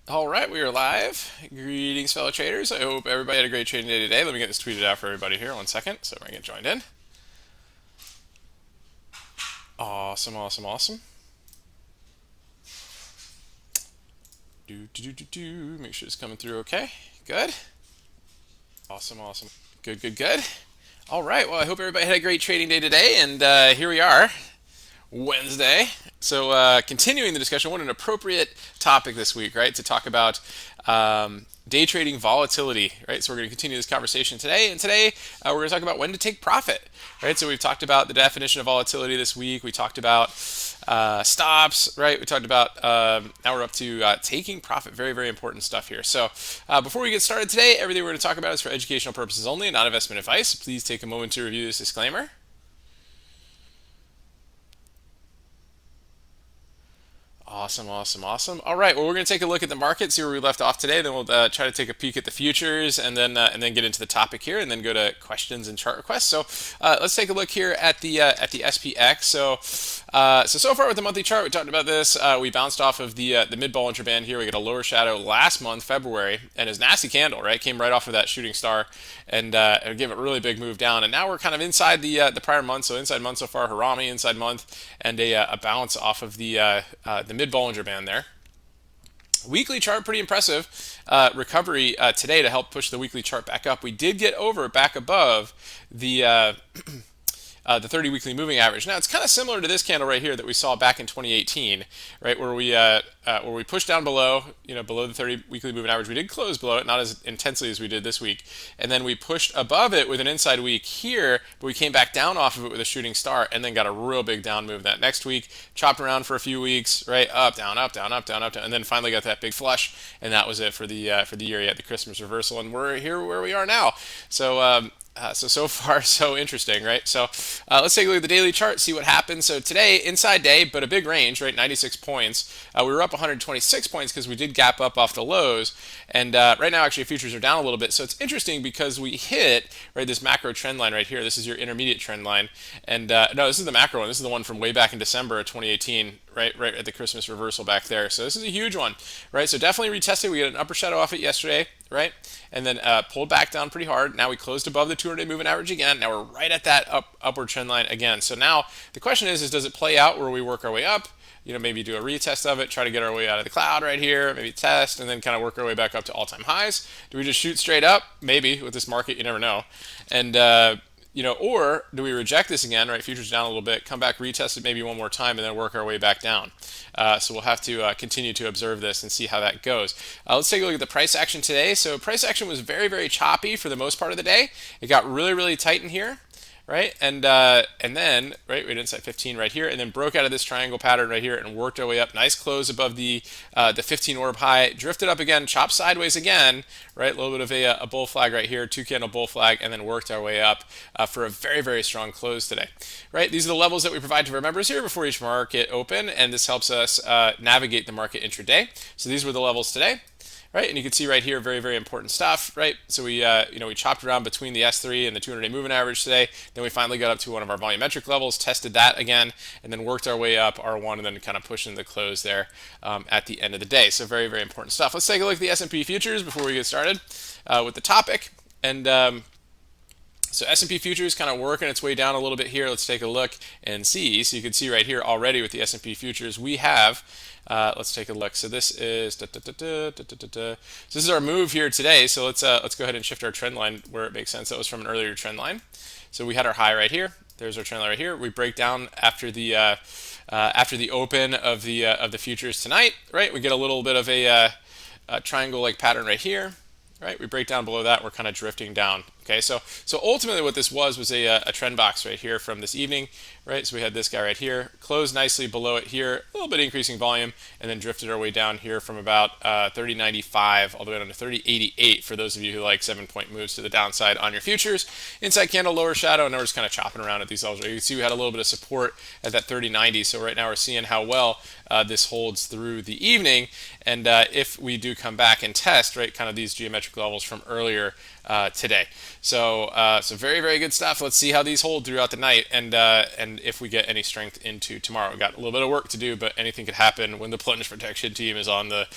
All right, we are live. Greetings, fellow traders. I hope everybody had a great trading day today. Let me get this tweeted out for everybody here. 1 second, so we're gonna get joined in. Awesome, awesome, awesome. Do. Make sure it's coming through okay. Good. Awesome, awesome. Good, good, good. All right. Well, I hope everybody had a great trading day today, and here we are, Wednesday. So, continuing the discussion, what an appropriate topic this week, right? To talk about day trading volatility, right? So, we're going to continue this conversation today. And today, we're going to talk about when to take profit, right? So, we've talked about the definition of volatility this week. We talked about stops, right? We talked about now we're up to taking profit. Very, very important stuff here. So, before we get started today, everything we're going to talk about is for educational purposes only and not investment advice. Please take a moment to review this disclaimer. Awesome, awesome, awesome. All right, well, we're going to take a look at the market, see where we left off today. Then we'll try to take a peek at the futures, and then get into the topic here, and then go to questions and chart requests. So let's take a look here at the SPX. So far with the monthly chart, we talked about this. We bounced off of the mid Bollinger Band here. We got a lower shadow last month, February, and his nasty candle, right, came right off of that shooting star, and it gave a really big move down. And now we're kind of inside the prior month, so inside month so far, Harami inside month, and a bounce off of the mid Bollinger Band there. Weekly chart, pretty impressive recovery today to help push the weekly chart back up. We did get over back above the 30 weekly moving average. Now it's kind of similar to this candle right here that we saw back in 2018, right, where we pushed down below, below the 30 weekly moving average. We did close below it, not as intensely as we did this week, and then we pushed above it with an inside week here, but we came back down off of it with a shooting star, and then got a real big down move that next week. Chopped around for a few weeks, right, up, down, up, down, up, down, up, down, and then finally got that big flush, and that was it for the year. You had the Christmas reversal, and we're here where we are now. So far, so interesting, right? So let's take a look at the daily chart, see what happens. So today, inside day, but a big range, right? 96 points. We were up 126 points because we did gap up off the lows. And right now, actually, futures are down a little bit. So it's interesting because we hit, right, this macro trend line right here. This is your intermediate trend line. And no, this is the macro one. This is the one from way back in December of 2018, right at the Christmas reversal back there. So this is a huge one, right? So definitely retested. We got an upper shadow off it yesterday, right? And then pulled back down pretty hard. Now we closed above the 200-day moving average again. Now we're right at that upward trend line again. So now the question is does it play out where we work our way up? Maybe do a retest of it, try to get our way out of the cloud right here, maybe test, and then kind of work our way back up to all-time highs. Do we just shoot straight up? Maybe. With this market, you never know. And or do we reject this again, right? Futures down a little bit, come back, retest it maybe one more time, and then work our way back down. So we'll have to continue to observe this and see how that goes. Let's take a look at the price action today. So price action was very, very choppy for the most part of the day. It got really, really tight in here, right? And then right, we had inside 15 right here, and then broke out of this triangle pattern right here and worked our way up. Nice close above the 15 orb high, drifted up again, chopped sideways again, right? A little bit of a bull flag right here, two candle bull flag, and then worked our way up for a very, very strong close today, right? These are the levels that we provide to our members here before each market open, and this helps us navigate the market intraday. So these were the levels today. Right, and you can see right here, very, very important stuff, right? So we chopped around between the S3 and the 200-day moving average today. Then we finally got up to one of our volumetric levels, tested that again, and then worked our way up R1, and then kind of pushing the close there at the end of the day. So very, very important stuff. Let's take a look at the S&P futures before we get started with the topic. And so S&P futures kind of working its way down a little bit here. Let's take a look and see. So you can see right here already with the S&P futures, we have. Let's take a look. So this is So this is our move here today. So let's go ahead and shift our trend line where it makes sense. That was from an earlier trend line. So we had our high right here. There's our trend line right here. We break down after the open of the futures tonight. Right. We get a little bit of a triangle-like pattern right here. Right, we break down below that, we're kind of drifting down. Okay, so ultimately what this was a trend box right here from this evening, right? So we had this guy right here, closed nicely below it here, a little bit increasing volume, and then drifted our way down here from about 30.95 all the way down to 30.88 for those of you who like 7-point moves to the downside on your futures. Inside candle, lower shadow, and now we're just kind of chopping around at these levels. You can see we had a little bit of support at that 30.90, so right now we're seeing how well this holds through the evening, and if we do come back and test, right, kind of these geometric levels from earlier today. So very, very good stuff. Let's see how these hold throughout the night, and if we get any strength into tomorrow. We've got a little bit of work to do, but anything could happen when the plunge protection team is on the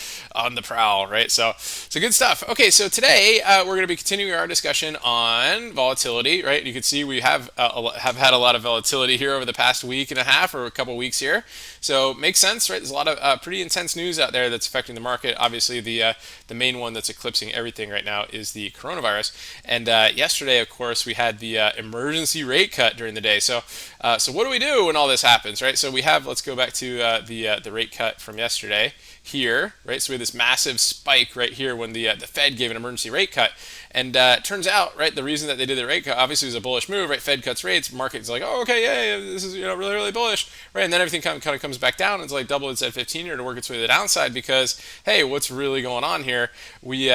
prowl, right? So good stuff. Okay, so today we're going to be continuing our discussion on volatility, right? You can see we have had a lot of volatility here over the past week and a half or a couple weeks here. So makes sense, right? There's a lot of pretty intense news out there that's affecting the market. Obviously, the main one that's eclipsing everything right now is the coronavirus. And yesterday, of course, we had the emergency rate cut during the day. So what do we do when all this happens, right? So let's go back to the rate cut from yesterday here, right? So we had this massive spike right here when the Fed gave an emergency rate cut. And it turns out, right, the reason that they did the rate cut obviously was a bullish move, right? Fed cuts rates, market's like, oh, okay, yeah, this is really, really bullish, right? And then everything kind of comes back down. It's like double its at 15 year to work its way to the downside because, hey, what's really going on here? We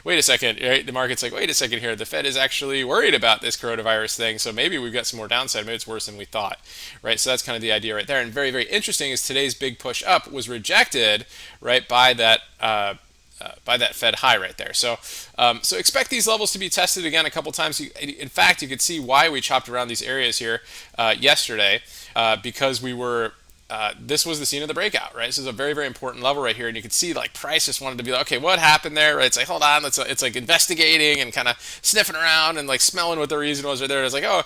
wait a second, right? The market's like, wait a second here. The Fed is actually worried about this coronavirus thing, so maybe we've got some more downside. Maybe it's worse than we thought, right? So that's kind of the idea right there. And very, very interesting is today's big push up was rejected, right, by that Fed high right there. So expect these levels to be tested again a couple times. In fact, you could see why we chopped around these areas here yesterday because this was the scene of the breakout, right? This is a very, very important level right here, and you can see like price just wanted to be like, okay, what happened there? Right? It's like, hold on, it's like investigating and kind of sniffing around and like smelling what the reason was right there. It's like, oh,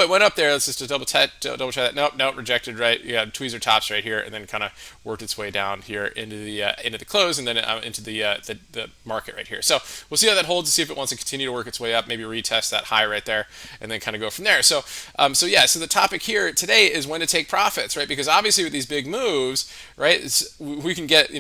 it went up there. Let's just double check that. Nope, rejected. Right? You got tweezer tops right here, and then kind of worked its way down here into the close, and then into the market right here. So we'll see how that holds to see if it wants to continue to work its way up, maybe retest that high right there, and then kind of go from there. So the topic here today is when to take profits, right? Because obviously with these big moves, right, we can get,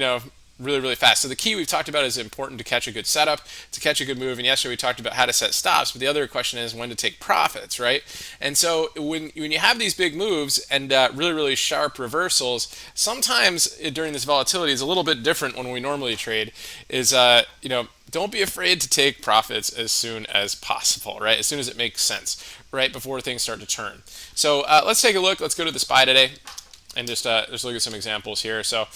really, really fast. So the key we've talked about is important to catch a good setup, to catch a good move. And yesterday we talked about how to set stops, but the other question is when to take profits, right? And so when you have these big moves and really, really sharp reversals, sometimes during this volatility is a little bit different when we normally trade. Don't be afraid to take profits as soon as possible, right? As soon as it makes sense, right? Before things start to turn. So let's take a look. Let's go to the SPY today and just look at some examples here. So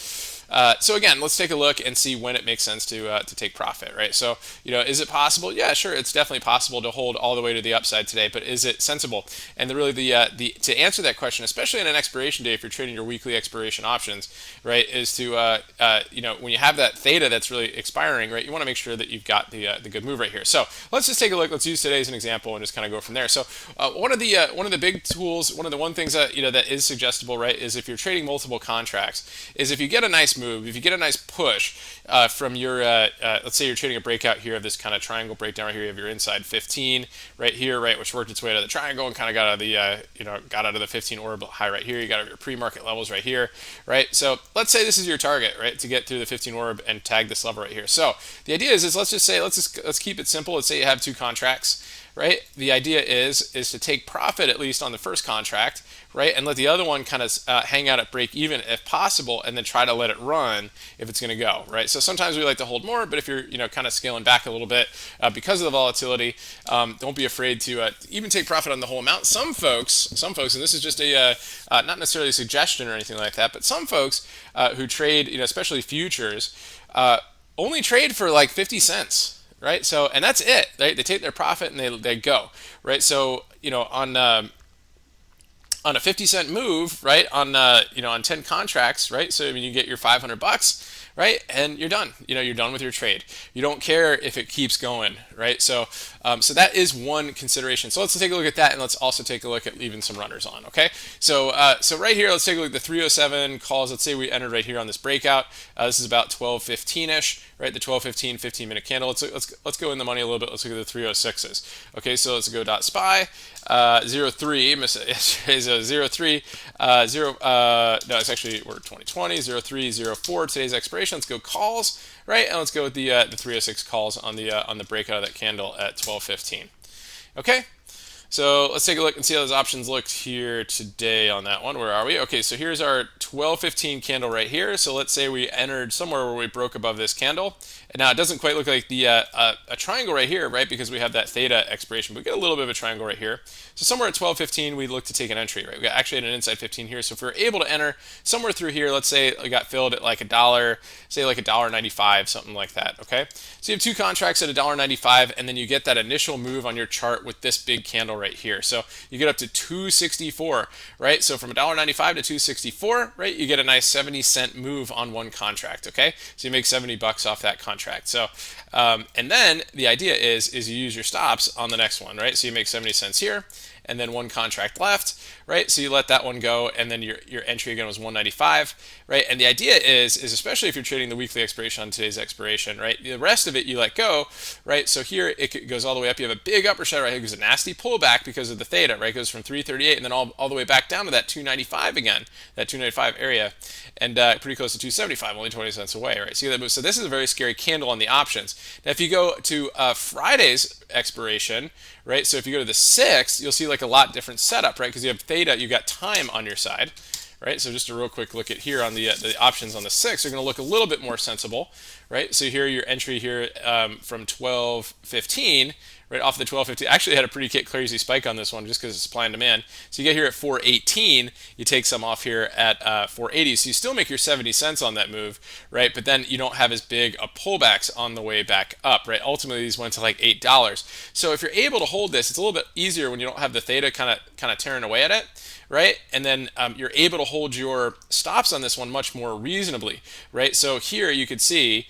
again, let's take a look and see when it makes sense to take profit, right? So, is it possible? Yeah, sure, it's definitely possible to hold all the way to the upside today, but is it sensible? And to answer that question, especially on an expiration day, if you're trading your weekly expiration options, right, is to when you have that theta that's really expiring, right, you want to make sure that you've got the good move right here. So let's just take a look. Let's use today as an example and just kind of go from there. So one of the big tools, one of the things that that is suggestible, right, is if you're trading multiple contracts, is if you get a nice move, if you get a nice push from your, let's say you're trading a breakout here of this kind of triangle breakdown right here, you have your inside 15 right here, right, which worked its way out of the triangle and kind of got out of the 15 orbital high right here. You got your pre-market levels right here, right? So let's say this is your target, right, to get through the 15 orb and tag this level right here. So the idea is let's keep it simple. Let's say you have two contracts, right? The idea is to take profit at least on the first contract, right, and let the other one kind of hang out at break even if possible, and then try to let it run if it's going to go, right? So sometimes we like to hold more, but if you're kind of scaling back a little bit because of the volatility, don't be afraid to even take profit on the whole amount. Some folks, and this is just a not necessarily a suggestion or anything like that, but some folks who trade, especially futures, only trade for like 50 cents. Right, so and that's it. They take their profit and they go. Right, so on a 50-cent move, right, on 10 contracts, right. So I mean, you get your $500, right, and you're done. You're done with your trade. You don't care if it keeps going, right. So that is one consideration. So let's take a look at that, and let's also take a look at leaving some runners on. Okay, so right here, let's take a look at the 307 calls. Let's say we entered right here on this breakout. This is about 12:15ish, right? The 12:15 15-minute candle. Let's go in the money a little bit. Let's look at the 306s. Okay, so let's go .spy 03. Is a 03 0. No, it's actually we're 2020 0304. Today's expiration. Let's go calls, right? And let's go with the 306 calls on the breakout of that candle at 12:15. Okay. So let's take a look and see how those options looked here today on that one. Where are we? Okay, so here's our 12:15 candle right here. So let's say we entered somewhere where we broke above this candle. And now it doesn't quite look like the a triangle right here, right? Because we have that theta expiration, but we get a little bit of a triangle right here. So somewhere at 12:15, we look to take an entry, right? We actually had an inside 15 here. So if we were able to enter somewhere through here, let's say we got filled at like a dollar, say like $1.95, something like that. Okay. So you have two contracts at $1.95, and then you get that initial move on your chart with this big candle right here. So you get up to 264, right? So from $1.95 to 264, right? You get a nice 70-cent move on one contract. Okay. So you make 70 bucks off that contract. So, and then the idea is you use your stops on the next one, right? So you make 70 cents here, and then one contract left, right? So you let that one go, and then your entry again was 195, right? And the idea is especially if you're trading the weekly expiration on today's expiration, right? The rest of it you let go, right? So here it goes all the way up. You have a big upper shadow, right? It goes a nasty pullback because of the theta, right? It goes from 338 and then all the way back down to that 295 again, that 295 area, and pretty close to 275, only 20 cents away, right? See that move? So this is a very scary candle on the options. Now, if you go to Friday's expiration, right? So if you go to the 6th, you'll see like a lot different setup, right? Because you have theta, you got time on your side, right? So just a real quick look at here on the options on the 6th are going to look a little bit more sensible, right? So here your entry here from 12:15, right off the 12:15. Actually had a pretty crazy spike on this one just because of supply and demand. So you get here at 418, you take some off here at 480. So you still make your 70 cents on that move, right? But then you don't have as big a pullbacks on the way back up, right? Ultimately, these went to like $8. So if you're able to hold this, it's a little bit easier when you don't have the theta kind of tearing away at it, right? And then you're able to hold your stops on this one much more reasonably, right? So here you could see,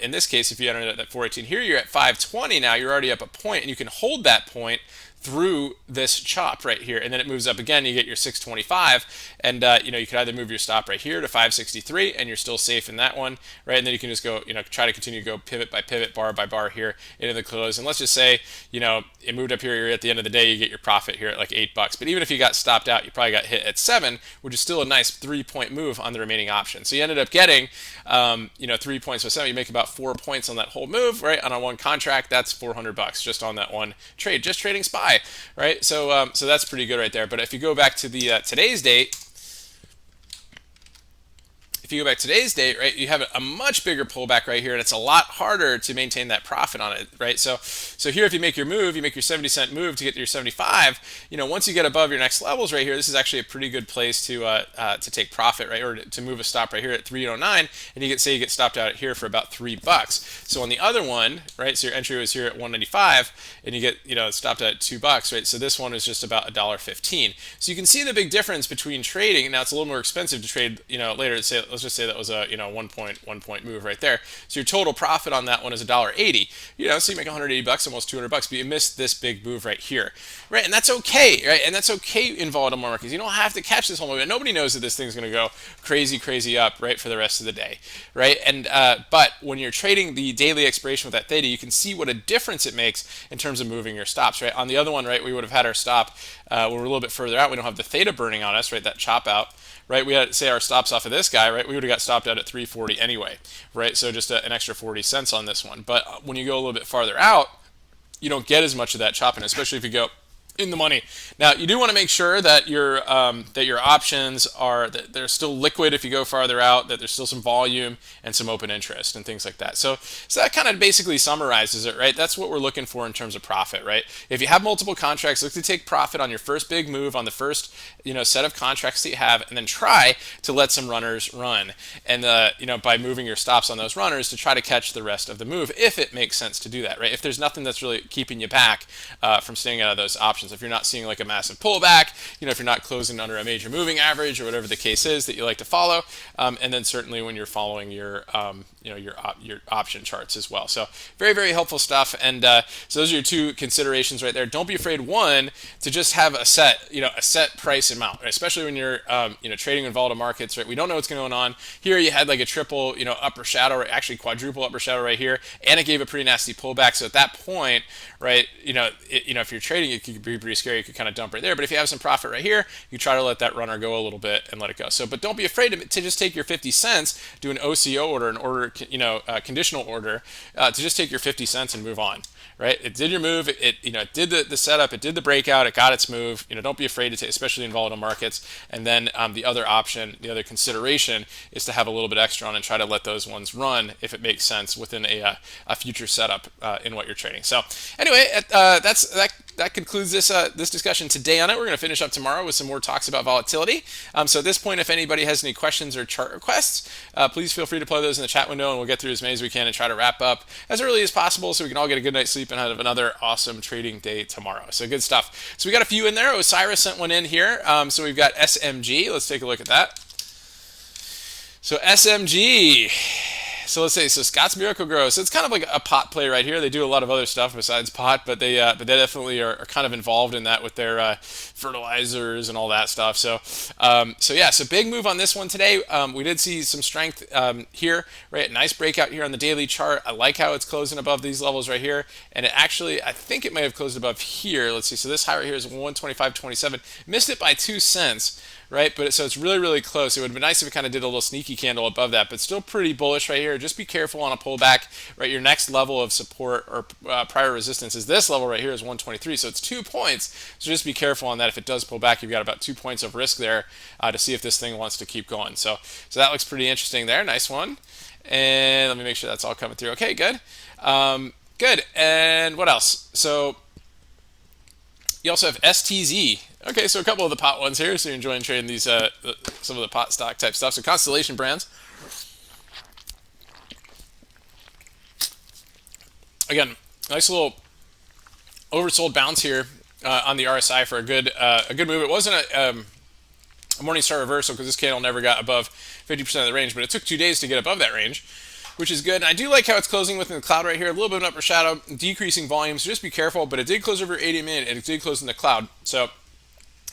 in this case, if you enter at 418, here you're at 520 now, you're already up a point, and you can hold that point through this chop right here, and then it moves up again. You get your 625, and you could either move your stop right here to 563, and you're still safe in that one, right? And then you can just go, try to continue to go pivot by pivot, bar by bar here into the close. And let's just say, it moved up here. You're at the end of the day, you get your profit here at like $8. But even if you got stopped out, you probably got hit at 7, which is still a nice 3-point move on the remaining option. So you ended up getting, 3 points with 7. You make about 4 points on that whole move, right? On a one contract, that's $400 just on that one trade, just trading SPY. Right, so that's pretty good right there. But if you go back to the today's date, right, you have a much bigger pullback right here, and it's a lot harder to maintain that profit on it, right? So here, if you make your move, you make your 70-cent move to get to your 75. Once you get above your next levels right here, this is actually a pretty good place to take profit, right, or to move a stop right here at 309, and you get stopped out here for about $3. So on the other one, right, so your entry was here at 195, and you get stopped at $2, right? So this one is just about $1.15. So you can see the big difference between trading. Now it's a little more expensive to trade, later. Let's just say that was a 1 point move right there. So your total profit on that one is $1.80. So you make $180, almost $200, but you missed this big move right here, right? And that's okay, right? And that's okay in volatile markets. You don't have to catch this whole movement. Nobody knows that this thing's going to go crazy up, right, for the rest of the day, right? And but when you're trading the daily expiration with that theta, you can see what a difference it makes in terms of moving your stops, right? On the other one, right, we would have had our stop when we're a little bit further out. We don't have the theta burning on us, right? That chop out. Right, we had say our stops off of this guy, right? We would have got stopped out at 340 anyway, right? So just an extra 40 cents on this one. But when you go a little bit farther out, you don't get as much of that chopping, especially if you go in the money. Now, you do want to make sure that your options are that they're still liquid if you go farther out, that there's still some volume and some open interest and things like that. So that kind of basically summarizes it, right? That's what we're looking for in terms of profit, right? If you have multiple contracts, look to take profit on your first big move on the first set of contracts that you have, and then try to let some runners run, and by moving your stops on those runners to try to catch the rest of the move if it makes sense to do that, right? If there's nothing that's really keeping you back from staying out of those options. If you're not seeing like a massive pullback, if you're not closing under a major moving average or whatever the case is that you like to follow, and then certainly when you're following your option charts as well. So very helpful stuff. And so those are your two considerations right there. Don't be afraid, one, to just have a set price amount, right? Especially when you're trading in volatile markets, right? We don't know what's going on. Here you had like a triple upper shadow, right? Actually quadruple upper shadow right here, and it gave a pretty nasty pullback. So at that point, right, if you're trading, it could be be pretty scary. You could kind of dump right there. But if you have some profit right here, you try to let that runner go a little bit and let it go. So, but don't be afraid to just take your 50 cents, do an OCO order, an order, conditional order, to just take your 50 cents and move on. Right? It did your move. It did the setup. It did the breakout. It got its move. Don't be afraid to take, especially in volatile markets. And then the other option, the other consideration is to have a little bit extra on and try to let those ones run if it makes sense within a future setup in what you're trading. So anyway, that concludes this discussion today on it. We're going to finish up tomorrow with some more talks about volatility. So at this point, if anybody has any questions or chart requests, please feel free to play those in the chat window, and we'll get through as many as we can and try to wrap up as early as possible so we can all get a good night's sleep and have another awesome trading day tomorrow. So good stuff. So we got a few in there. Osiris sent one in here. So we've got SMG. Let's take a look at that. So SMG. So let's say, so Scott's Miracle-Gro. So it's kind of like a pot play right here. They do a lot of other stuff besides pot, but they definitely are kind of involved in that with their fertilizers and all that stuff. So so big move on this one today. We did see some strength here, right? Nice breakout here on the daily chart. I like how it's closing above these levels right here, and it actually, I think it may have closed above here. Let's see. So this high right here is 125.27. Missed it by 2 cents. Right, but so it's really, really close. It would have been nice if it kind of did a little sneaky candle above that, but still pretty bullish right here. Just be careful on a pullback, right? Your next level of support or prior resistance is this level right here is 123, so it's 2 points. So just be careful on that. If it does pull back, you've got about 2 points of risk there to see if this thing wants to keep going. So that looks pretty interesting there. Nice one. And let me make sure that's all coming through. Okay, good. Good. And what else? So you also have STZ. Okay, so a couple of the pot ones here. So you're enjoying trading these, some of the pot stock type stuff. So Constellation Brands. Again, nice little oversold bounce here on the RSI for a good move. It wasn't a Morningstar reversal because this candle never got above 50% of the range, but it took 2 days to get above that range, which is good. And I do like how it's closing within the cloud right here. A little bit of an upper shadow, decreasing volume, so just be careful. But it did close over 80 minute, and it did close in the cloud. So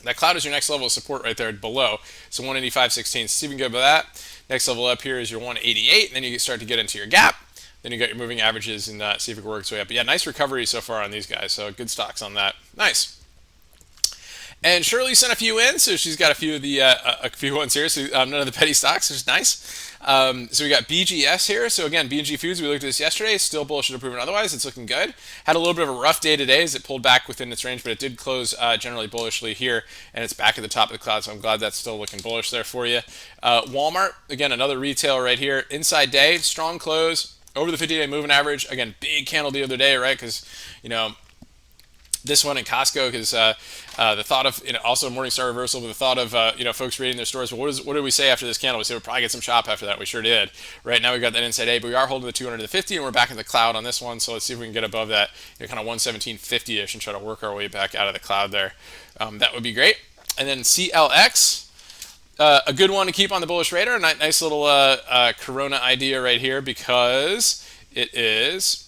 that cloud is your next level of support right there below. So 185.16. See if we can go by that. Next level up here is your 188, and then you start to get into your gap. Then you got your moving averages and see if it can work its way up. But yeah, nice recovery so far on these guys. So good stocks on that. Nice. And Shirley sent a few in, so she's got a few of the a few ones here. So none of the petty stocks, which is nice. So we got BGS here. So again, B&G Foods, we looked at this yesterday. Still bullish and proven otherwise. It's looking good. Had a little bit of a rough day today as it pulled back within its range, but it did close generally bullishly here, and it's back at the top of the cloud. So I'm glad that's still looking bullish there for you. Walmart, again, another retailer right here. Inside day, strong close over the 50-day moving average. Again, big candle the other day, right? Because this one in Costco, because the thought of also a Morningstar reversal, but the thought of folks rating their stores. Well, what did we say after this candle? We said we'll probably get some shop after that. We sure did. Right now we got that inside A, but we are holding the 200 to 50, and we're back in the cloud on this one. So let's see if we can get above that, kind of 117.50ish, and try to work our way back out of the cloud there. That would be great. And then CLX. A good one to keep on the bullish radar. Nice little Corona idea right here because it is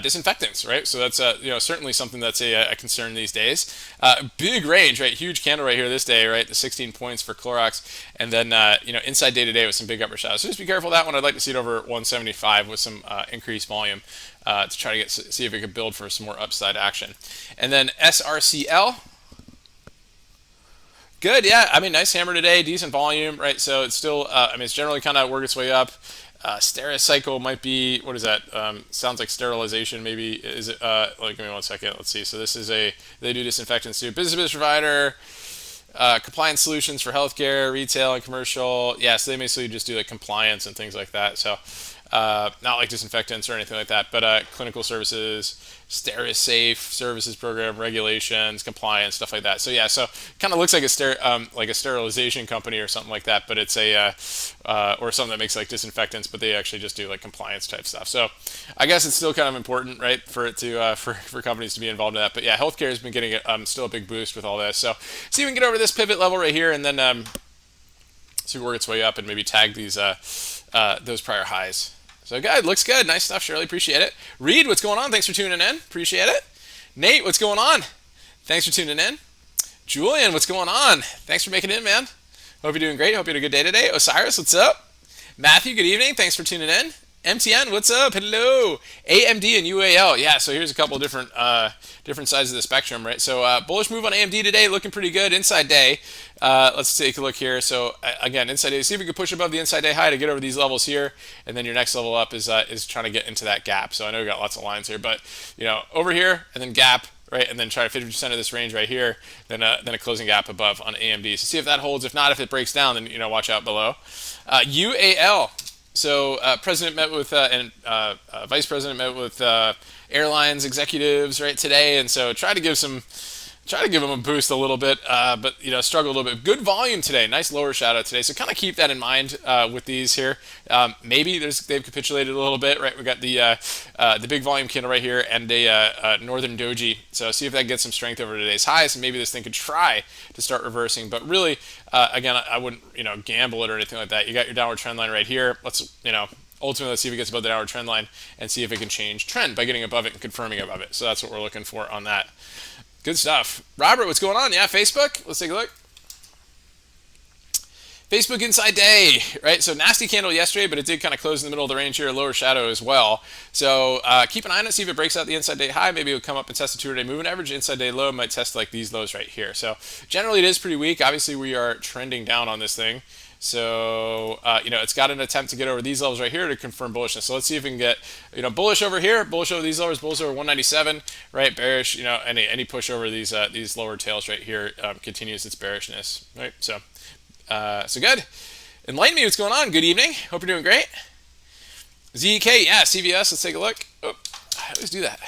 disinfectants, right? So that's certainly something that's a concern these days. Big range, right? Huge candle right here this day, right? The 16 points for Clorox, and then inside day to day with some big upper shadows. So just be careful of that one. I'd like to see it over 175 with some increased volume to try to see if it could build for some more upside action. And then SRCL. Good, yeah. I mean, nice hammer today, decent volume, right? So it's still, it's generally kind of worked its way up. Stericycle might be, what is that? Sounds like sterilization, maybe. Is it? Give me 1 second. Let's see. So this is they do disinfectants too. Business provider, compliance solutions for healthcare, retail, and commercial. Yeah, so they basically just do like compliance and things like that. So not like disinfectants or anything like that, but clinical services, SteriSafe services program, regulations, compliance, stuff like that. So yeah, so kind of looks like a sterilization company or something like that, but it's or something that makes like disinfectants, but they actually just do like compliance type stuff. So I guess it's still kind of important, right, for it to for companies to be involved in that. But yeah, healthcare has been getting still a big boost with all this. So see if we can get over this pivot level right here, and then see if we work its way up and maybe tag these those prior highs. So good, looks good. Nice stuff, Shirley. Appreciate it. Reed, what's going on? Thanks for tuning in. Appreciate it. Nate, what's going on? Thanks for tuning in. Julian, what's going on? Thanks for making it in, man. Hope you're doing great. Hope you had a good day today. Osiris, what's up? Matthew, good evening. Thanks for tuning in. MTN, what's up? Hello. AMD and UAL. Yeah, so here's a couple different sides of the spectrum, right? So bullish move on AMD today, looking pretty good. Inside day. Let's take a look here. So again, inside day. See if we can push above the inside day high to get over these levels here, and then your next level up is trying to get into that gap. So I know we got lots of lines here, but over here and then gap. Right, and then try 50% of this range right here, then a closing gap above on AMD. So see if that holds. If not, if it breaks down, then watch out below. UAL. So president met with and vice president met with airlines executives right today, and so try to give them a boost a little bit, but struggle a little bit. Good volume today, nice lower shadow today. So kind of keep that in mind with these here. Maybe they've capitulated a little bit, right? We got the big volume candle right here and a northern doji. So see if that gets some strength over today's highs, and maybe this thing could try to start reversing. But really, again, I wouldn't gamble it or anything like that. You got your downward trend line right here. Ultimately, let's see if it gets above the downward trend line and see if it can change trend by getting above it and confirming above it. So that's what we're looking for on that. Good stuff. Robert, what's going on? Yeah, Facebook. Let's take a look. Facebook inside day, right? So nasty candle yesterday, but it did kind of close in the middle of the range here, lower shadow as well. So keep an eye on it, see if it breaks out the inside day high. Maybe it will come up and test a 2-day moving average. Inside day low might test like these lows right here. So generally it is pretty weak. Obviously we are trending down on this thing. So, it's got an attempt to get over these levels right here to confirm bullishness. So let's see if we can get, bullish over here, bullish over these levels, bullish over 197, right? Bearish, any push over these lower tails right here continues its bearishness, right? So good. Enlighten me, what's going on? Good evening. Hope you're doing great. ZK, yeah, CVS, let's take a look. Oh, I always do that.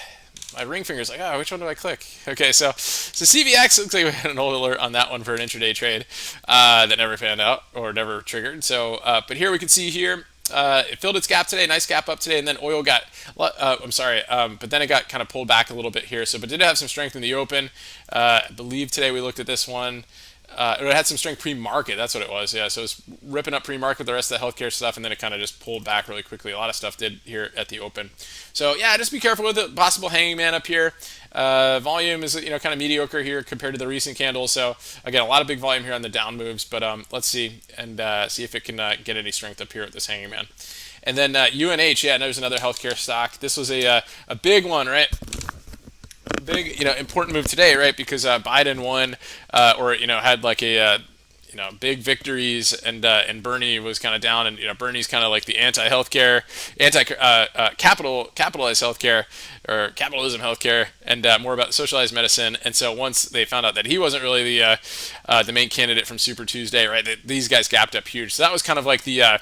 My ring finger's like, which one do I click? Okay, so CVX, looks like we had an old alert on that one for an intraday trade that never panned out or never triggered. So, but here we can see here, it filled its gap today, nice gap up today, and then oil got, but then it got kind of pulled back a little bit here. So, but did have some strength in the open. I believe today we looked at this one. It had some strength pre-market. That's what it was. Yeah, so it's ripping up pre-market with the rest of the healthcare stuff, and then it kind of just pulled back really quickly. A lot of stuff did here at the open. So yeah, just be careful with the possible hanging man up here. Volume is kind of mediocre here compared to the recent candles. So again, a lot of big volume here on the down moves, but let's see and see if it can get any strength up here at this hanging man. And then UNH, yeah, there's another healthcare stock. This was a big one, right? Big, important move today, right? Because Biden won, or had like a big victories, and Bernie was kind of down, and Bernie's kind of like the anti-healthcare, capitalized healthcare or capitalism healthcare, and more about socialized medicine. And so once they found out that he wasn't really the main candidate from Super Tuesday, right? These guys gapped up huge. So that was kind of like the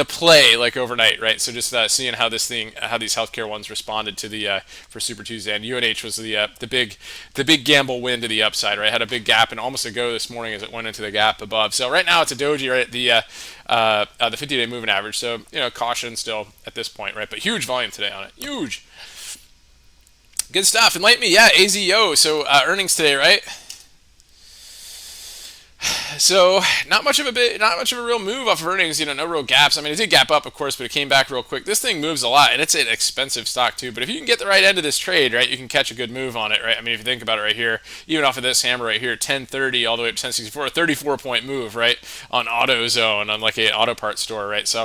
play, like overnight, right? So just seeing how these healthcare ones responded to for Super Tuesday, and UNH was the big gamble win to the upside, right? Had a big gap and almost a go this morning as it went into the gap above. So right now it's a doji, right? The 50-day moving average. So caution still at this point, right? But huge volume today on it, huge. Good stuff. Enlighten me, yeah. AZO. So earnings today, right? So not much of a real move off of earnings. No real gaps. I mean, it did gap up, of course, but it came back real quick. This thing moves a lot, and it's an expensive stock too. But if you can get the right end of this trade, right, you can catch a good move on it, right? I mean, if you think about it right here, even off of this hammer right here, 1030 all the way up to 1064, a 34-point move, right, on AutoZone, on like an auto parts store, right? So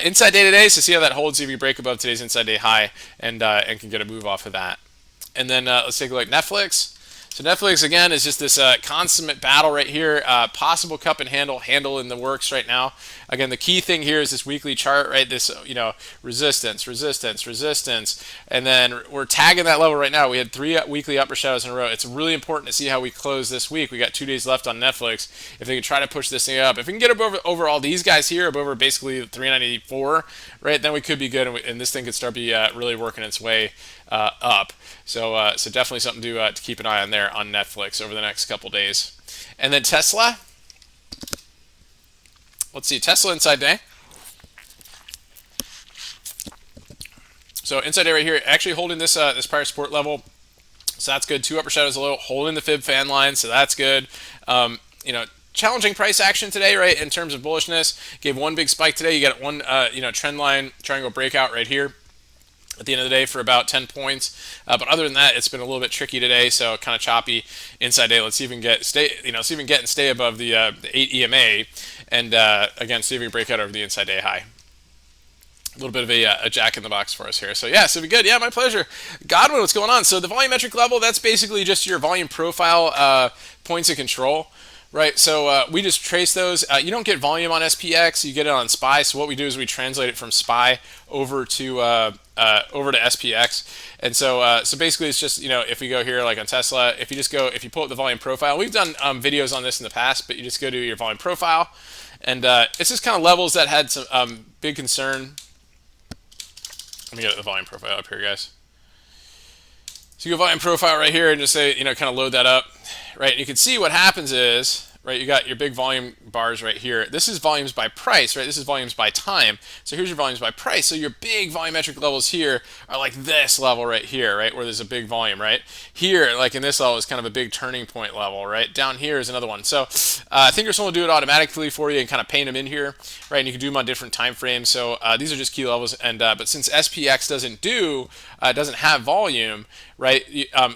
inside day today, so see how that holds. See if you break above today's inside day high and can get a move off of that. And then let's take a look at Netflix. So Netflix, again, is just this consummate battle right here. Possible cup and handle in the works right now. Again, the key thing here is this weekly chart, right? This, resistance, and then we're tagging that level right now. We had 3 weekly upper shadows in a row. It's really important to see how we close this week. We got 2 days left on Netflix. If they can try to push this thing up, if we can get over all these guys here, over basically 394, right, then we could be good, and this thing could start really working its way up. So definitely something to keep an eye on there on Netflix over the next couple days. And then Tesla. Let's see, Tesla inside day. So inside day right here, actually holding this prior support level. So that's good. 2 upper shadows low, holding the fib fan line. So that's good. Challenging price action today, right? In terms of bullishness, gave one big spike today. You got one, trend line triangle breakout right here at the end of the day for about 10 points. But other than that, it's been a little bit tricky today, so kind of choppy inside day. Let's see if we can stay above the 8 EMA, and again, see if we can break out over the inside day high. A little bit of a jack in the box for us here. So yeah, so be good. Yeah, my pleasure. Godwin, what's going on? So the volumetric level, that's basically just your volume profile points of control, right? So we just trace those. You don't get volume on SPX, you get it on SPY. So what we do is we translate it from SPY over to SPX. And so basically it's just, if we go here like on Tesla, if you pull up the volume profile, we've done videos on this in the past, but you just go to your volume profile, and it's just kind of levels that had some big concern. Let me get the volume profile up here, guys. So you go volume profile right here and just say, kind of load that up, right? And you can see what happens is, right, you got your big volume bars right here. This is volumes by price, right? This is volumes by time. So here's your volumes by price. So your big volumetric levels here are like this level right here, right, where there's a big volume, right? Here, like in this level, is kind of a big turning point level, right? Down here is another one. So Thinkorswim will do it automatically for you and kind of paint them in here, right? And you can do them on different time frames. So these are just key levels. And but since SPX doesn't have volume, right,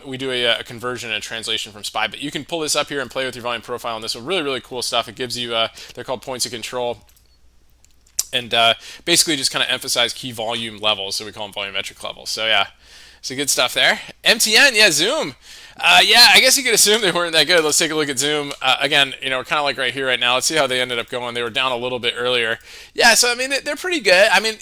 we do a conversion and a translation from SPY. But you can pull this up here and play with your volume profile on this one. Really, really cool stuff. It gives you, they're called points of control. And basically just kind of emphasize key volume levels. So we call them volumetric levels. So yeah, so good stuff there. MTN, yeah, Zoom. Yeah, I guess you could assume they weren't that good. Let's take a look at Zoom. Again, we're kind of like right here right now. Let's see how they ended up going. They were down a little bit earlier. Yeah, so I mean, they're pretty good. I mean,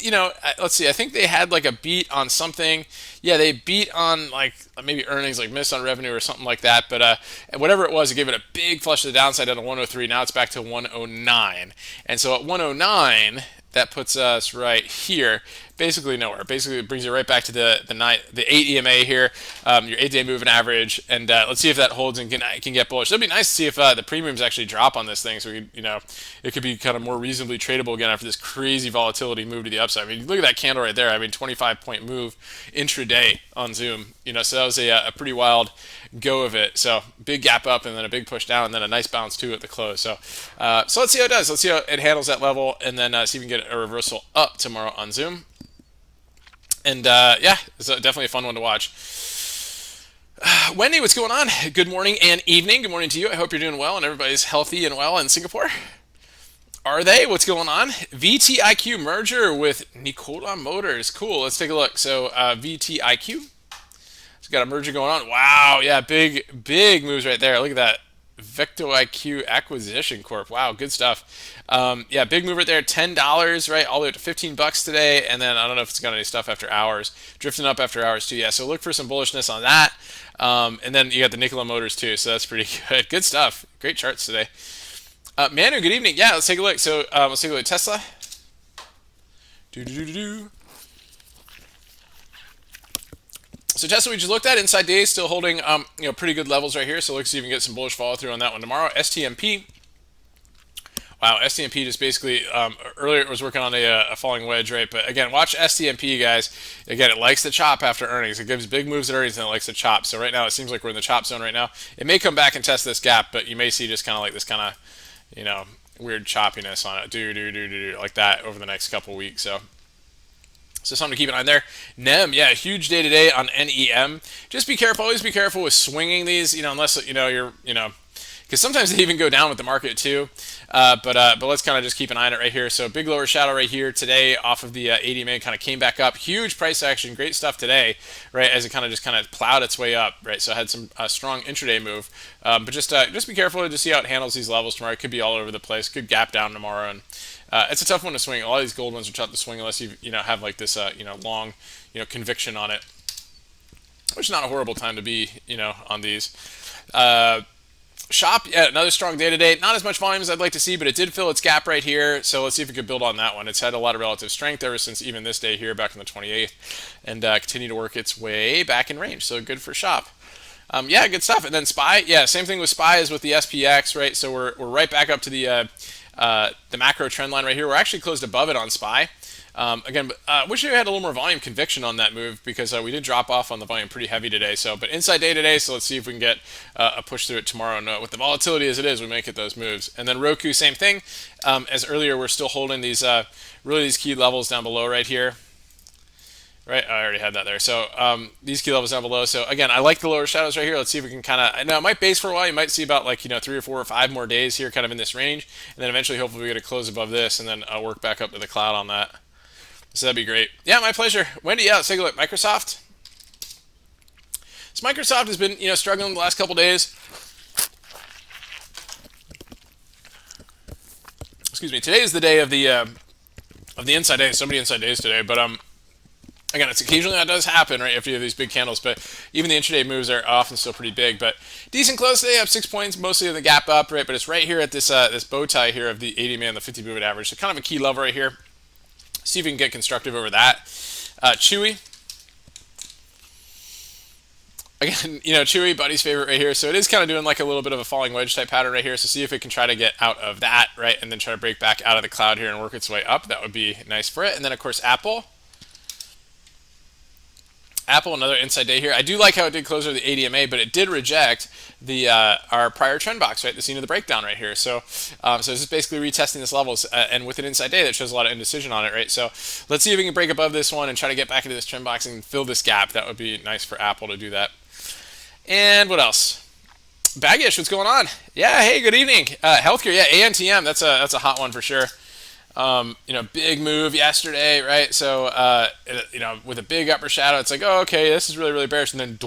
let's see. I think they had like a beat on something. Yeah, they beat on like maybe earnings, like missed on revenue or something like that. But whatever it was, it gave it a big flush to the downside at a 103. Now it's back to 109. And so at 109, that puts us right here, basically nowhere. Basically, it brings you right back to the 8 EMA here, your 8-day moving average, and let's see if that holds and can get bullish. It'd be nice to see if the premiums actually drop on this thing, so it could be kind of more reasonably tradable again after this crazy volatility move to the upside. I mean, look at that candle right there. I mean, 25-point move intraday on Zoom. So that was a pretty wild go of it. So big gap up and then a big push down and then a nice bounce too at the close. So let's see how it does. Let's see how it handles that level, and then see if we can get a reversal up tomorrow on Zoom. And yeah, it's definitely a fun one to watch. Wendy, what's going on? Good morning and evening. Good morning to you. I hope you're doing well and everybody's healthy and well in Singapore. Are they? What's going on? VTIQ merger with Nikola Motors. Cool. Let's take a look. So VTIQ. It's got a merger going on. Wow. Yeah, big moves right there. Look at that. Vecto IQ Acquisition Corp. Wow, good stuff. Yeah, big move right there. $10, right, all the way up to $15 today. And then I don't know if it's got any stuff after hours. Drifting up after hours too. Yeah, so look for some bullishness on that. And then you got the Nikola Motors too. So that's pretty good. Good stuff. Great charts today. Manu, good evening. Yeah, let's take a look. So let's take a look at Tesla. So Tesla, we just looked at inside days, still holding pretty good levels right here. So let's see if we can get some bullish follow through on that one tomorrow. STMP. Wow, STMP just basically earlier it was working on a falling wedge, right? But again, watch STMP, guys. Again, it likes to chop after earnings. It gives big moves at earnings and it likes to chop. So right now it seems like we're in the chop zone right now. It may come back and test this gap, but you may see just kind of like this kind of weird choppiness on it, like that over the next couple weeks. So something to keep an eye on there. NEM, yeah, huge day today on NEM. Just be careful, always be careful with swinging these, unless you're, because sometimes they even go down with the market too. But let's kind of just keep an eye on it right here. So big lower shadow right here today off of the 80 MA, kind of came back up. Huge price action, great stuff today, right? As it kind of plowed its way up, right? So it had some strong intraday move. But just be careful to see how it handles these levels tomorrow. It could be all over the place. Could gap down tomorrow, and it's a tough one to swing. A lot of these gold ones are tough to swing unless you have like this long conviction on it, which is not a horrible time to be on these. Shop, yeah, another strong day today. Not as much volume as I'd like to see, but it did fill its gap right here. So let's see if it could build on that one. It's had a lot of relative strength ever since even this day here back on the 28th, and continue to work its way back in range. So good for Shop. Yeah, good stuff. And then SPY, yeah, same thing with SPY as with the SPX, right? So we're right back up to the macro trend line right here. We're actually closed above it on SPY. Again, wish we had a little more volume conviction on that move because we did drop off on the volume pretty heavy today. But inside day today, so let's see if we can get a push through it tomorrow. And with the volatility as it is, we may get those moves. And then Roku, same thing. As earlier, we're still holding these these key levels down below right here. Right, I already had that there. So these key levels down below. So again, I like the lower shadows right here. Let's see if we can kind of. Now it might base for a while. You might see about 3 or 4 or 5 more days here, kind of in this range, and then eventually, hopefully, we get a close above this, and then work back up to the cloud on that. So that'd be great. Yeah, my pleasure. Wendy, yeah, let's take a look. Microsoft. So Microsoft has been, struggling the last couple days. Excuse me. Today is the day of the inside day. So many inside days today, but again, it's occasionally that does happen, right? After you have these big candles, but even the intraday moves are often still pretty big. But decent close today, up 6 points, mostly in the gap up, right? But it's right here at this bow tie here of the 80 man, the 50 moving average. So kind of a key level right here. See if we can get constructive over that. Chewy. Again, Chewy, Buddy's favorite right here. So it is kind of doing like a little bit of a falling wedge type pattern right here. So see if it can try to get out of that, right? And then try to break back out of the cloud here and work its way up. That would be nice for it. And then, of course, Apple. Apple, another inside day here. I do like how it did close over the ADMA, but it did reject the our prior trend box, right? The scene of the breakdown right here. So it's just basically retesting this levels, and with an inside day that shows a lot of indecision on it, right? So let's see if we can break above this one and try to get back into this trend box and fill this gap. That would be nice for Apple to do that. And what else? Baggish, what's going on? Yeah, hey, good evening. Healthcare, yeah, ANTM, that's a hot one for sure. Big move yesterday, right? So, with a big upper shadow, it's like, oh, okay, this is really, really bearish, and then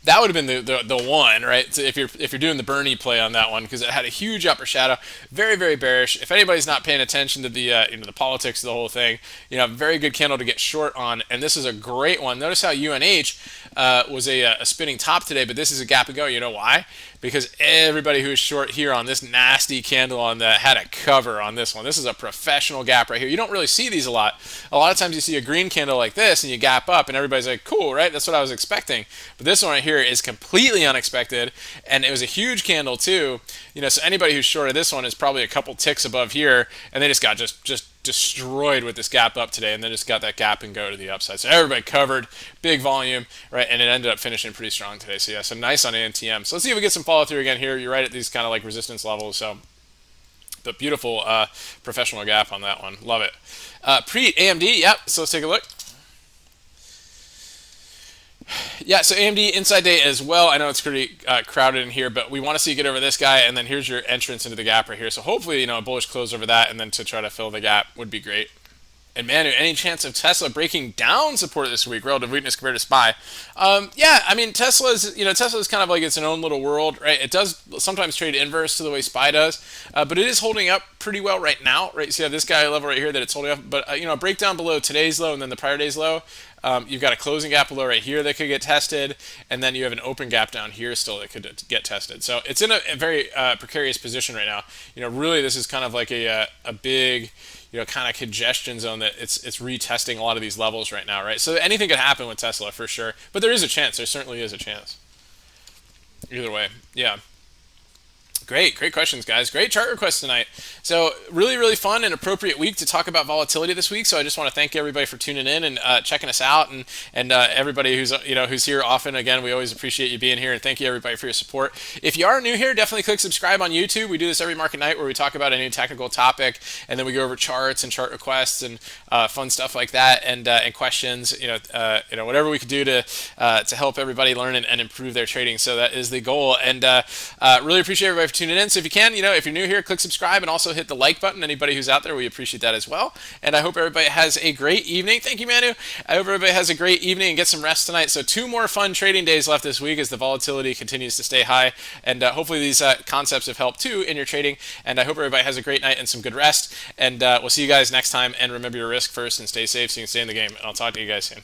that would have been the one, right? So if you're doing the Bernie play on that one, because it had a huge upper shadow, very, very bearish. If anybody's not paying attention to the politics of the whole thing, very good candle to get short on, and this is a great one. Notice how UNH was a spinning top today, but this is a gap and go. You know why? Because everybody who is short here on this nasty candle on that had a cover on this one. This is a professional gap right here. You don't really see these a lot. A lot of times you see a green candle like this and you gap up and everybody's like, cool, right? That's what I was expecting. But this one right here is completely unexpected, and it was a huge candle too. So anybody who's short of this one is probably a couple ticks above here, and they just got just destroyed with this gap up today, and then just got that gap and go to the upside. So everybody covered, big volume, right? And it ended up finishing pretty strong today. So yeah, so nice on ANTM. So let's see if we get some follow through again here. You're right at these kind of like resistance levels. So the beautiful professional gap on that one. Love it. Pre AMD, yep. So let's take a look. Yeah, so AMD inside day as well. I know it's pretty crowded in here, but we want to see you get over this guy, and then here's your entrance into the gap right here. So hopefully, a bullish close over that, and then to try to fill the gap would be great. And Manu, any chance of Tesla breaking down support this week? Relative weakness compared to SPY. Yeah, I mean Tesla's kind of like its own little world, right? It does sometimes trade inverse to the way SPY does, but it is holding up pretty well right now, right? So you have this guy level right here that it's holding up, but a breakdown below today's low and then the prior day's low. You've got a closing gap below right here that could get tested, and then you have an open gap down here still that could get tested. So it's in a very precarious position right now. Really this is kind of like a big, kind of congestion zone that it's retesting a lot of these levels right now, right? So anything could happen with Tesla for sure, but there is a chance. There certainly is a chance. Either way, yeah. Great questions, guys. Great chart requests tonight. So really, really fun and appropriate week to talk about volatility this week. So I just want to thank everybody for tuning in and checking us out, and everybody who's here often. Again, we always appreciate you being here, and thank you everybody for your support. If you are new here, definitely click subscribe on YouTube. We do this every market night where we talk about any technical topic, and then we go over charts and chart requests and fun stuff like that, and questions. Whatever we could do to help everybody learn and improve their trading. So that is the goal, and really appreciate everybody for tuning in. So if you can, if you're new here, click subscribe and also hit the like button. Anybody who's out there, we appreciate that as well. And I hope everybody has a great evening. Thank you, Manu. I hope everybody has a great evening and get some rest tonight. So 2 more fun trading days left this week as the volatility continues to stay high. And hopefully these concepts have helped too in your trading. And I hope everybody has a great night and some good rest. And we'll see you guys next time. And remember your risk first and stay safe so you can stay in the game. And I'll talk to you guys soon.